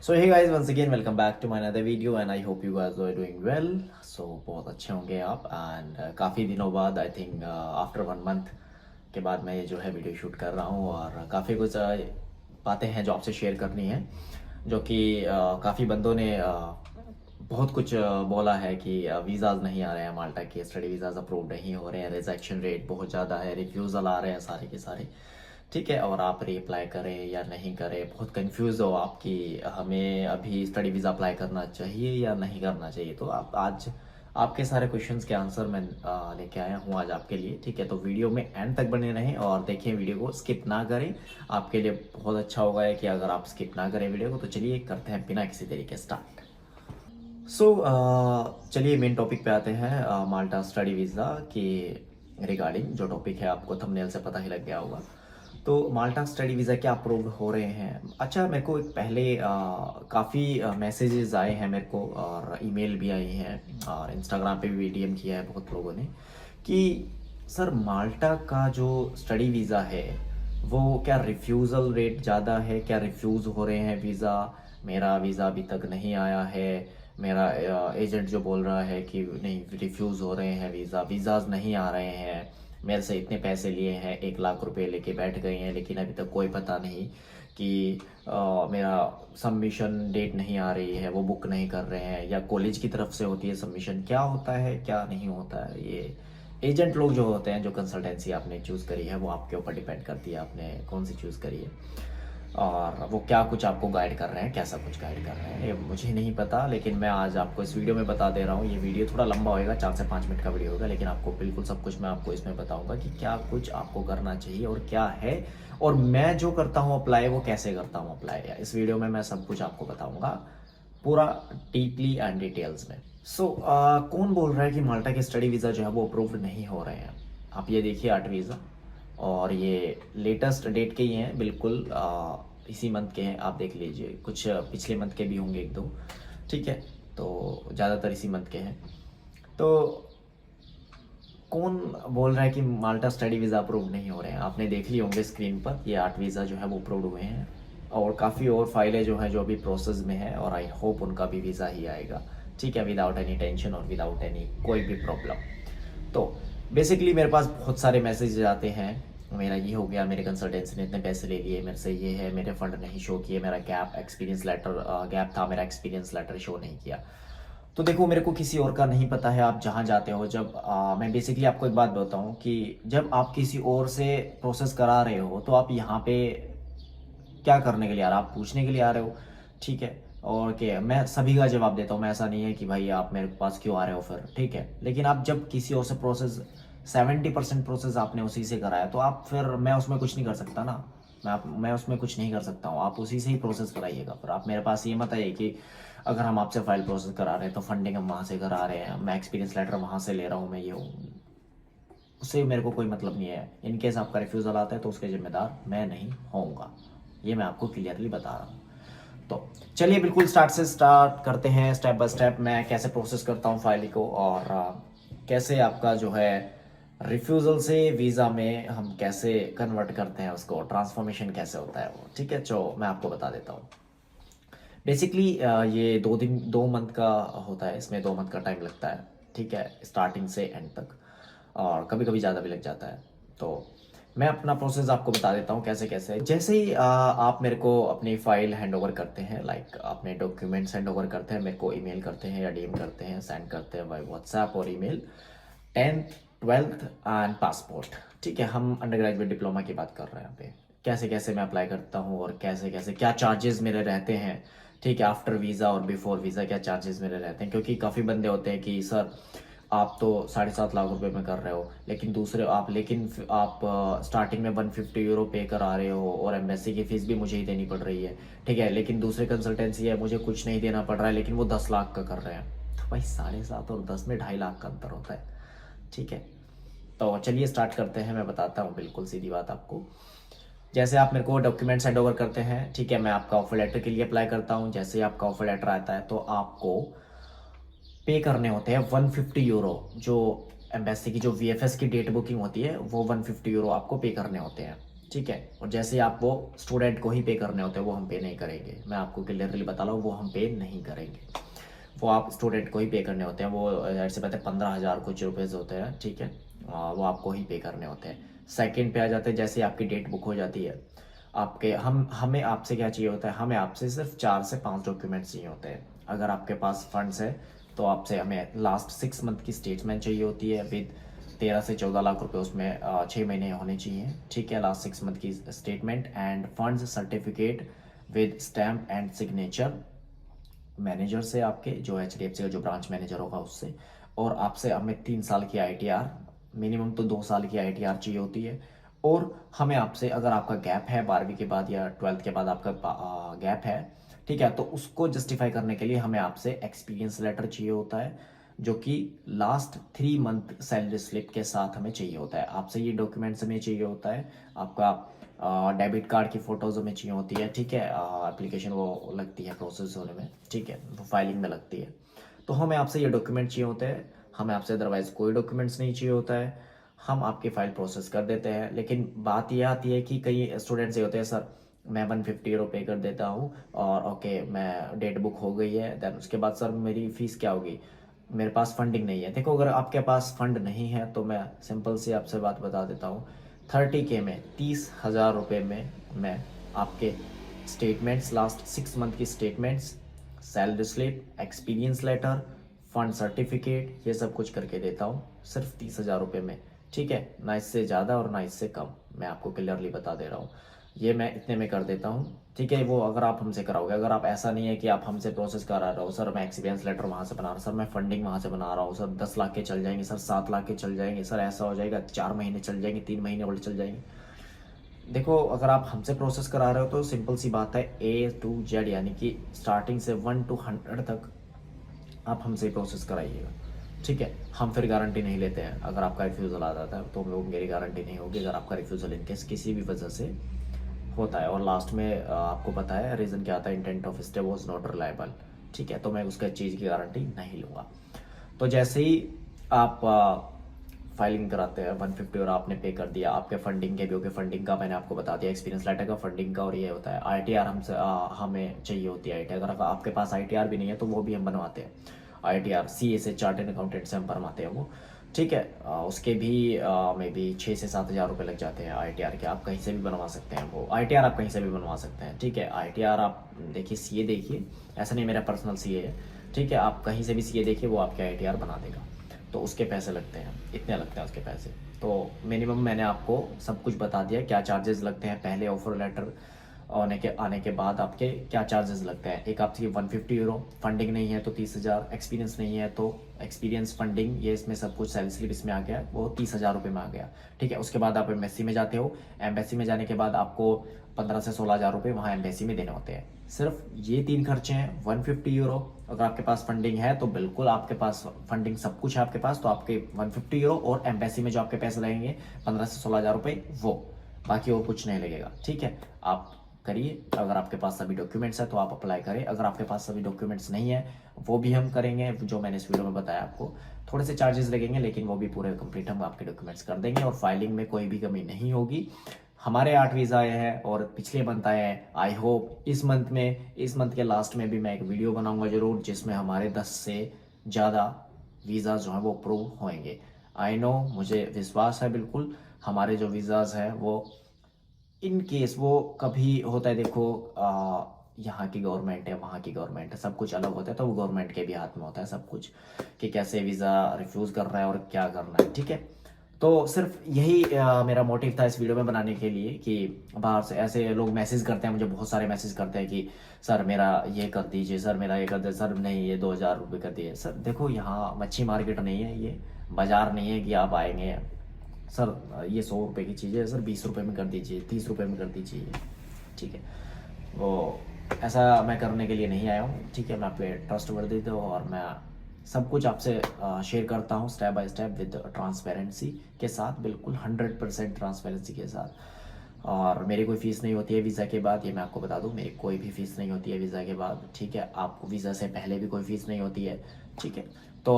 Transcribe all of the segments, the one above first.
So hey guys, once again welcome back to my another video and I hope you guys are doing well. So बहुत अच्छे होंगे आप। And काफ़ी दिनों बाद, आई थिंक आफ्टर 1 मंथ के बाद मैं ये जो है वीडियो शूट कर रहा हूँ और काफ़ी कुछ बातें हैं जो आपसे शेयर करनी है, जो कि काफ़ी बंदों ने बहुत कुछ बोला है कि वीज़ाज नहीं आ रहे हैं, माल्टा के स्टडी वीज़ाज अप्रूव नहीं हो रहे हैं, रिजेक्शन रेट बहुत ज़्यादा है, रिफ्यूज़ल आ रहे हैं सारे के सारे। ठीक है, और आप रीअप्लाई करें या नहीं करें, बहुत कंफ्यूज हो आप कि हमें अभी स्टडी वीज़ा अप्लाई करना चाहिए या नहीं करना चाहिए। तो आप आज आपके सारे क्वेश्चंस के आंसर मैं लेके आया हूँ आज आपके लिए। ठीक है, तो वीडियो में एंड तक बने रहें और देखें, वीडियो को स्किप ना करें। आपके लिए बहुत अच्छा होगा है कि अगर आप स्किप ना करें वीडियो को। तो चलिए करते हैं बिना किसी तरीके स्टार्ट। चलिए मेन टॉपिक पे आते हैं, माल्टा स्टडी वीज़ा के रिगार्डिंग। जो टॉपिक है आपको थंबनेल से पता ही लग गया होगा। तो माल्टा स्टडी वीज़ा क्या अप्रूव हो रहे हैं। अच्छा, मेरे को एक पहले काफ़ी मैसेजेस आए हैं मेरे को और ईमेल भी आई हैं और इंस्टाग्राम पे भी डीएम किया है बहुत लोगों ने कि सर माल्टा का जो स्टडी वीज़ा है वो क्या रिफ्यूज़ल रेट ज़्यादा है, क्या रिफ्यूज़ हो रहे हैं वीज़ा। मेरा वीज़ा अभी तक नहीं आया है। मेरा एजेंट जो बोल रहा है कि नहीं, रिफ्यूज़ हो रहे हैं वीज़ाज़ नहीं आ रहे हैं। मेरे से इतने पैसे लिए हैं, 1 लाख रुपए लेके बैठ गए हैं, लेकिन अभी तक कोई पता नहीं कि मेरा सबमिशन डेट नहीं आ रही है, वो बुक नहीं कर रहे हैं, या कॉलेज की तरफ से होती है सबमिशन। क्या होता है क्या नहीं होता है, ये एजेंट लोग जो होते हैं, जो कंसल्टेंसी आपने चूज़ करी है वो आपके ऊपर डिपेंड करती है आपने कौन सी चूज़ करी है और वो क्या कुछ आपको गाइड कर रहे हैं, कैसा कुछ गाइड कर रहे हैं, ये मुझे नहीं पता। लेकिन मैं आज आपको इस वीडियो में बता दे रहा हूँ। ये वीडियो थोड़ा लंबा होएगा, 4 से 5 मिनट का वीडियो होगा, लेकिन आपको बिल्कुल सब कुछ मैं आपको इसमें बताऊंगा कि क्या कुछ आपको करना चाहिए और क्या है, और मैं जो करता हूँ अप्लाई वो कैसे करता हूँ अप्लाई। इस वीडियो में मैं सब कुछ आपको बताऊंगा पूरा डीपली एंड डिटेल्स में। कौन बोल रहा है कि माल्टा के स्टडी वीज़ा जो है वो अप्रूव्ड नहीं हो रहे हैं। आप ये देखिए, 8 वीज़ा, और ये लेटेस्ट डेट के ही हैं बिल्कुल, इसी मंथ के हैं। आप देख लीजिए, कुछ पिछले मंथ के भी होंगे एक दो। ठीक है, तो ज़्यादातर इसी मंथ के हैं। तो कौन बोल रहा है कि माल्टा स्टडी वीज़ा अप्रूव नहीं हो रहे हैं। आपने देख लिए होंगे स्क्रीन पर, ये 8 वीज़ा जो है वो अप्रूव हुए हैं और काफ़ी और फाइलें जो हैं जो अभी प्रोसेस में है, और आई होप उनका भी वीज़ा ही आएगा। ठीक है, विदाउट एनी टेंशन और विदाउट एनी कोई भी प्रॉब्लम। तो बेसिकली मेरे पास बहुत सारे मैसेज आते हैं, मेरा ये हो गया, मेरे कंसल्टेंसी ने इतने पैसे ले लिए मेरे से, ये है, मेरे फंड नहीं शो किए, मेरा गैप एक्सपीरियंस लेटर गैप था, मेरा एक्सपीरियंस लेटर शो नहीं किया। तो देखो, मेरे को किसी और का नहीं पता है आप जहाँ जाते हो। जब मैं बेसिकली आपको एक बात बताऊँ कि जब आप किसी और से प्रोसेस करा रहे हो तो आप यहाँ पे क्या करने के लिए आ रहे हो, आप पूछने के लिए आ रहे हो। ठीक है, और क्या, मैं सभी का जवाब देता हूँ, मैं ऐसा नहीं है कि भाई आप मेरे पास क्यों आ रहे हो फिर। ठीक है, लेकिन आप जब किसी और से प्रोसेस 70% प्रोसेस आपने उसी से कराया, तो आप फिर, मैं उसमें कुछ नहीं कर सकता ना। मैं उसमें कुछ नहीं कर सकता हूँ, आप उसी से ही प्रोसेस कराइएगा। फिर आप मेरे पास ये मत आइए कि अगर हम आपसे फाइल प्रोसेस करा रहे हैं तो फंडिंग हम वहाँ से करा रहे हैं, मैं एक्सपीरियंस लेटर वहाँ से ले रहा हूँ, मैं ये हूँ। उससे मेरे को कोई मतलब नहीं है। इन केस आपका रिफ्यूज़ल आता है तो उसके जिम्मेदार मैं नहीं होऊंगा, ये मैं आपको क्लियरली बता रहा हूँ। तो चलिए बिल्कुल स्टार्ट से स्टार्ट करते हैं, स्टेप बाय स्टेप मैं कैसे प्रोसेस करता हूँ फाइल को, और कैसे आपका जो है रिफ्यूज़ल से वीज़ा में हम कैसे कन्वर्ट करते हैं उसको, ट्रांसफॉर्मेशन कैसे होता है वो। ठीक है, जो मैं आपको बता देता हूँ। बेसिकली ये 2 मंथ का होता है, इसमें 2 मंथ का टाइम लगता है। ठीक है, स्टार्टिंग से एंड तक, और कभी कभी ज़्यादा भी लग जाता है। तो मैं अपना प्रोसेस आपको बता देता हूँ कैसे कैसे। जैसे ही आप मेरे को अपनी फ़ाइल हैंड ओवर करते हैं, लाइक अपने डॉक्यूमेंट्स हैंड ओवर करते हैं, मेरे को ईमेल करते हैं या डीएम करते हैं, सेंड करते हैं बाय व्हाट्सएप और email, 10th 12th and passport. ठीक है, हम अंडर ग्रेजुएट डिप्लोमा की बात कर रहे हैं यहाँ पे। कैसे कैसे मैं अप्लाई करता हूँ और कैसे कैसे क्या चार्जेस मेरे रहते हैं। ठीक है, आफ्टर वीज़ा और बिफोर वीज़ा क्या चार्जेस मेरे रहते हैं, क्योंकि काफ़ी बंदे होते हैं कि सर आप तो 7.5 लाख रुपए में कर रहे हो, लेकिन आप स्टार्टिंग में 150 यूरो पे करा रहे हो और एम्बेसी की फ़ीस भी मुझे ही देनी पड़ रही है। ठीक है, लेकिन दूसरे कंसल्टेंसी है, मुझे कुछ नहीं देना पड़ रहा है, लेकिन वो 10 लाख का कर रहे हैं। तो भाई 7.5 और 10 में 2.5 लाख का अंतर होता है। ठीक है, तो चलिए स्टार्ट करते हैं, मैं बताता हूँ बिल्कुल सीधी बात आपको। जैसे आप मेरे को डॉक्यूमेंट सेंड ओवर करते हैं, ठीक है, मैं आपका ऑफर लेटर के लिए अप्लाई करता हूँ। जैसे ही आपका ऑफर लेटर आता है तो आपको पे करने होते हैं 150 यूरो। जो एम्बेसी की जो वीएफएस की डेट बुकिंग होती है वो 150 यूरो आपको पे करने होते हैं। ठीक है। और जैसे ही आप वो स्टूडेंट को ही पे करने होते हैं, वो हम पे नहीं करेंगे, मैं आपको क्लियरली बता रहा हूँ, वो हम पे नहीं करेंगे। वो आप स्टूडेंट को ही पे करने होते हैं। वो ऐसे पता है 15,000 कुछ रुपये होते हैं, ठीक है। वो आपको ही पे करने होते हैं। सेकंड पे आ जाते हैं, जैसे आपकी डेट बुक हो जाती है, आपके हमें आपसे क्या चाहिए होता है, हमें आपसे सिर्फ 4 से 5 डॉक्यूमेंट्स चाहिए होते हैं। अगर आपके पास फंड्स है तो आपसे हमें लास्ट 6 मंथ की स्टेटमेंट चाहिए होती है विद 13 से 14 लाख रुपए, उसमें 6 महीने होने चाहिए, ठीक है। लास्ट 6 मंथ की statement end funds certificate with stamp and signature manager से, आपके जो HDFC का जो ब्रांच मैनेजर होगा उससे। और आपसे हमें 3 साल की ITR, मिनिमम तो 2 साल की ITR चाहिए होती है। और हमें आपसे, अगर आपका गैप है 12वीं के बाद या 12th के बाद आपका गैप है, ठीक है, तो उसको जस्टिफाई करने के लिए हमें आपसे एक्सपीरियंस लेटर चाहिए होता है, जो कि लास्ट 3 मंथ सैलरी स्लिप के साथ हमें चाहिए होता है। आपसे ये डॉक्यूमेंट्स हमें चाहिए होता है। आपका डेबिट कार्ड की फ़ोटोज़ हमें चाहिए होती है, ठीक है। एप्लीकेशन वो लगती है प्रोसेस होने में, ठीक है, वो फाइलिंग में लगती है। तो हमें आपसे ये डॉक्यूमेंट चाहिए होते हैं। हमें आपसे अदरवाइज़ कोई डॉक्यूमेंट्स नहीं चाहिए होता है। हम आपकी फ़ाइल प्रोसेस कर देते हैं। लेकिन बात ये आती है कि कई स्टूडेंट्स ये होते हैं, सर मैं 150 यूरो पे कर देता हूँ और ओके मैं डेट बुक हो गई है, देन उसके बाद सर मेरी फ़ीस क्या होगी, मेरे पास फंडिंग नहीं है। देखो, अगर आपके पास फंड नहीं है तो मैं सिंपल सी आपसे बात बता देता हूँ, 30K में 30,000 रुपये में मैं आपके स्टेटमेंट्स, लास्ट 6 मंथ की statements, salary slip, experience letter, fund certificate, ये सब कुछ करके देता हूँ सिर्फ 30,000 रुपये में, ठीक है। ना इससे ज़्यादा और ना इससे कम, मैं आपको क्लियरली बता दे रहा हूँ। ये मैं इतने में कर देता हूँ, ठीक है। वो अगर आप हमसे कराओगे, अगर आप ऐसा नहीं है कि आप हमसे प्रोसेस करा रहे हो, सर मैं एक्सपीरियंस लेटर वहाँ से बना रहा हूँ, सर मैं फंडिंग वहाँ से बना रहा हूँ, सर 10 लाख के चल जाएंगे, सर 7 लाख के चल जाएंगे, सर ऐसा हो जाएगा 4 महीने चल जाएंगे, 3 महीने और चल जाएंगे। देखो, अगर आप हमसे प्रोसेस करा रहे हो तो सिंपल सी बात है, A to Z यानी कि स्टार्टिंग से 1 to 100 तक आप हमसे प्रोसेस कराइएगा, ठीक है। हम फिर गारंटी नहीं लेते हैं। अगर आपका रिफ्यूज़ल आ जाता है तो हम लोग, मेरी गारंटी नहीं होगी अगर आपका रिफ्यूज़ल इनकेस किसी भी वजह से होता है। और लास्ट में आपको पता है रीज़न क्या आता है, intent of stay was not reliable, ठीक है। तो मैं उसका चीज़ की गारंटी नहीं लूँगा। तो जैसे ही आप फाइलिंग कराते हैं 150 और आपने पे कर दिया, आपके फंडिंग के भी होगी, फंडिंग का मैंने आपको बता दिया, एक्सपीरियंस लेटर का, फंडिंग का, और ये होता है ITR हमसे हमें चाहिए होती है ITR। अगर आपके पास ITR भी नहीं है तो वो भी हम बनवाते हैं। ITR CA से, चार्टर्ड अकाउंटेंट से हम बनवाते हैं वो, ठीक है। उसके भी मे बी 6 से 7 हज़ार रुपये लग जाते हैं ITR के। आप कहीं से भी बनवा सकते हैं वो ITR, आप कहीं से भी बनवा सकते हैं, ठीक है। ITR आप देखिए, CA देखिए, ऐसा नहीं मेरा पर्सनल CA है, ठीक है। आप कहीं से भी CA देखिए, वो आपके ITR बना देगा। तो उसके पैसे लगते हैं, इतने लगते हैं उसके पैसे। तो मिनिमम मैंने आपको सब कुछ बता दिया, क्या चार्जेस लगते हैं, पहले ऑफर लेटर आने के बाद आपके क्या चार्जेस लगते हैं। एक आपकी 150 यूरो, फंडिंग नहीं है तो 30,000, एक्सपीरियंस नहीं है तो एक्सपीरियंस, फंडिंग, ये इसमें सब कुछ सैलरी स्लिप इसमें आ गया, वो 30,000 रुपये में आ गया, ठीक है। उसके बाद आप एम्बेसी में जाते हो। एम्बेसी में जाने के बाद आपको 15 से 16 हज़ार रुपये वहाँ एम्बेसी में देने होते हैं। सिर्फ ये 3 खर्चे हैं, 150 यूरो। अगर आपके पास फंडिंग है तो बिल्कुल, आपके पास फंडिंग सब कुछ है आपके पास, तो आपके 150 यूरो, और एम्बेसी में जो आपके पैसे लगेंगे 15 से 16 हज़ार रुपये, वो बाकी और कुछ नहीं लगेगा, ठीक है। आप करिए, अगर आपके पास सभी डॉक्यूमेंट्स है तो आप अप्लाई करें। अगर आपके पास सभी डॉक्यूमेंट्स नहीं है, वो भी हम करेंगे, जो मैंने इस वीडियो में बताया आपको। थोड़े से चार्जेस लगेंगे, लेकिन वो भी पूरे कंप्लीट हम आपके डॉक्यूमेंट्स कर देंगे, और फाइलिंग में कोई भी कमी नहीं होगी। हमारे 8 वीज़ा आए हैं और पिछले मंथ आए हैं। आई होप इस मंथ के लास्ट में भी मैं एक वीडियो बनाऊंगा ज़रूर, जिसमें हमारे 10 से ज़्यादा वीज़ा जो है वो अप्रूव होंगे। आई नो, मुझे विश्वास है बिल्कुल, हमारे जो वीज़ाज़ हैं वो, इन केस वो कभी होता है, देखो यहाँ की गवर्नमेंट है, वहाँ की गवर्नमेंट है, सब कुछ अलग होता है, तो वो गवर्नमेंट के भी हाथ में होता है सब कुछ, कि कैसे वीज़ा रिफ्यूज़ कर रहा है और क्या करना है, ठीक है। तो सिर्फ यही मेरा मोटिव था इस वीडियो में बनाने के लिए, कि बाहर से ऐसे लोग मैसेज करते हैं मुझे, बहुत सारे मैसेज करते हैं कि सर मेरा ये कर दीजिए, सर मेरा ये कर दीजिए, सर नहीं ये 2,000 रुपये कर दिए। सर देखो, यहाँ मच्छी मार्केट नहीं है, ये बाज़ार नहीं है कि आप आएंगे, सर ये 100 रुपये की चीज़ है, सर 20 रुपये में कर दीजिए, 30 रुपये में कर दीजिए, ठीक है। वो ऐसा मैं करने के लिए नहीं आया हूँ, ठीक है। मैं आप पे ट्रस्ट वर्दी हूँ, और मैं सब कुछ आपसे शेयर करता हूँ step by step, with transparency के साथ, बिल्कुल 100% ट्रांसपेरेंसी के साथ। और मेरी कोई फ़ीस नहीं होती है वीज़ा के बाद, ये मैं आपको बता दूँ, मेरी कोई भी फ़ीस नहीं होती है वीज़ा के बाद, ठीक है। आपको वीज़ा से पहले भी कोई फ़ीस नहीं होती है, ठीक है। तो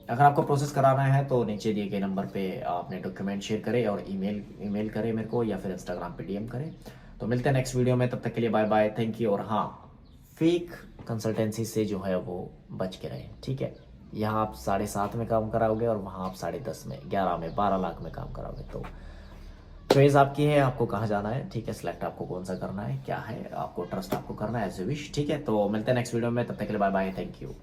अगर आपको प्रोसेस कराना है तो नीचे दिए गए नंबर पे अपने डॉक्यूमेंट शेयर करें और ईमेल करें मेरे को, या फिर इंस्टाग्राम पे डीएम करें। तो मिलते हैं नेक्स्ट वीडियो में, तब तक के लिए बाय बाय, थैंक यू। और हाँ, फेक कंसल्टेंसी से जो है वो बच के रहें, ठीक है। यहाँ आप 7.5 में काम कराओगे और वहाँ आप 10.5 में, 11 में, 12 लाख में काम कराओगे। तो चॉइस आपकी है, आपको कहाँ जाना है, ठीक है। सिलेक्ट आपको कौन सा करना है, क्या है, आपको ट्रस्ट आपको करना है एज यू विश, ठीक है। तो मिलते हैं नेक्स्ट वीडियो में, तब तक के लिए बाय बाय, थैंक यू।